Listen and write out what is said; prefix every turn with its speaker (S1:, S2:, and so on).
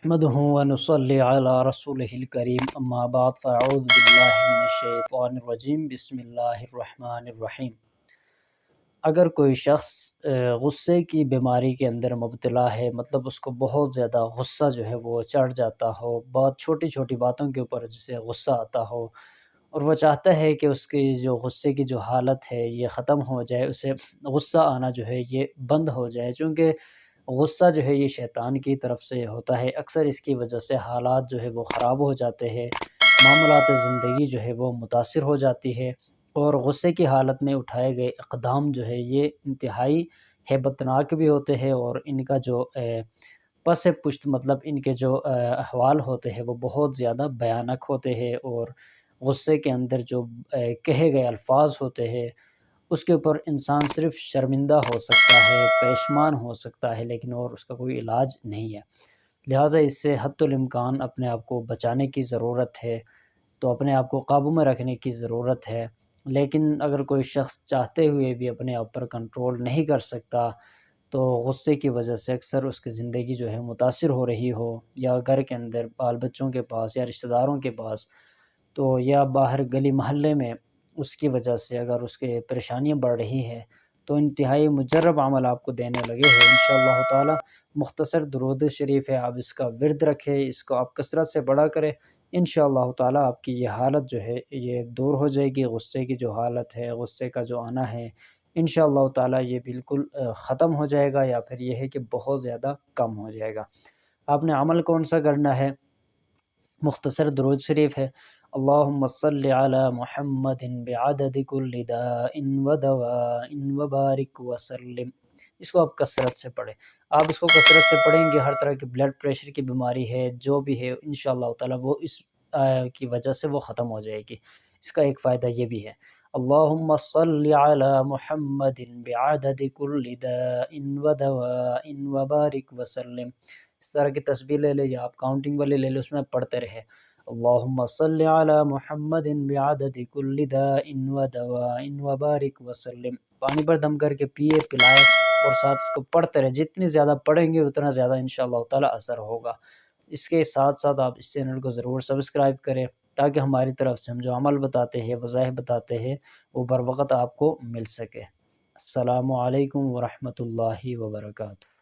S1: نحمده ونصلي على رسوله الكريم اما بعد فاعوذ باللہ من الشیطان الرجیم بسم اللہ الرحمن الرحیم۔ اگر کوئی شخص غصے کی بیماری کے اندر مبتلا ہے، مطلب اس کو بہت زیادہ غصہ جو ہے وہ چڑھ جاتا ہو، بہت چھوٹی چھوٹی باتوں کے اوپر جسے غصہ آتا ہو، اور وہ چاہتا ہے کہ اس کی جو غصے کی جو حالت ہے یہ ختم ہو جائے، اسے غصہ آنا جو ہے یہ بند ہو جائے، چونکہ غصہ جو ہے یہ شیطان کی طرف سے ہوتا ہے۔ اکثر اس کی وجہ سے حالات جو ہے وہ خراب ہو جاتے ہیں، معاملات زندگی جو ہے وہ متاثر ہو جاتی ہے، اور غصے کی حالت میں اٹھائے گئے اقدام جو ہے یہ انتہائی ہیبت ناک بھی ہوتے ہیں، اور ان کا جو پس پشت مطلب ان کے جو احوال ہوتے ہیں وہ بہت زیادہ بھیانک ہوتے ہیں، اور غصے کے اندر جو کہے گئے الفاظ ہوتے ہیں اس کے اوپر انسان صرف شرمندہ ہو سکتا ہے، پشیمان ہو سکتا ہے، لیکن اور اس کا کوئی علاج نہیں ہے۔ لہٰذا اس سے حتی الامکان اپنے آپ کو بچانے کی ضرورت ہے، تو اپنے آپ کو قابو میں رکھنے کی ضرورت ہے۔ لیکن اگر کوئی شخص چاہتے ہوئے بھی اپنے آپ پر کنٹرول نہیں کر سکتا، تو غصے کی وجہ سے اکثر اس کی زندگی جو ہے متاثر ہو رہی ہو، یا گھر کے اندر بال بچوں کے پاس یا رشتہ داروں کے پاس، تو یا باہر گلی محلے میں اس کی وجہ سے اگر اس کے پریشانیاں بڑھ رہی ہے، تو انتہائی مجرب عمل آپ کو دینے لگے ہیں انشاءاللہ تعالی۔ مختصر درود شریف ہے، آپ اس کا ورد رکھیں، اس کو آپ کثرت سے پڑھا کریں، انشاءاللہ تعالی آپ کی یہ حالت جو ہے یہ دور ہو جائے گی۔ غصے کی جو حالت ہے، غصے کا جو آنا ہے، انشاءاللہ تعالی یہ بالکل ختم ہو جائے گا، یا پھر یہ ہے کہ بہت زیادہ کم ہو جائے گا۔ آپ نے عمل کون سا کرنا ہے؟ مختصر درود شریف ہے، اللہم صلی علی محمد بعدد کل داء ودواء وبارک وسلم۔ اس کو آپ کثرت سے پڑھیں، آپ اس کو کثرت سے پڑھیں گے، ہر طرح کی بلڈ پریشر کی بیماری ہے جو بھی ہے انشاءاللہ تعالی وہ اس کی وجہ سے وہ ختم ہو جائے گی۔ اس کا ایک فائدہ یہ بھی ہے، اللہم صلی علی محمد بعدد کل داء ودواء وبارک وسلم۔ اس طرح کی تسبیح لے لے، یا آپ کاؤنٹنگ والے لے لے، اس میں پڑھتے رہے، اللہم صلی علی محمد بعدد کل داء ودواء وبارک وسلم۔ پانی پر دم کر کے پیے پلائے، اور ساتھ اس کو پڑھتے رہے، جتنی زیادہ پڑھیں گے اتنا زیادہ انشاءاللہ تعالی اثر ہوگا۔ اس کے ساتھ ساتھ آپ اس چینل کو ضرور سبسکرائب کریں، تاکہ ہماری طرف سے ہم جو عمل بتاتے ہیں، وظائف بتاتے ہیں، وہ بر وقت آپ کو مل سکے۔ السلام علیکم ورحمۃ اللہ وبرکاتہ۔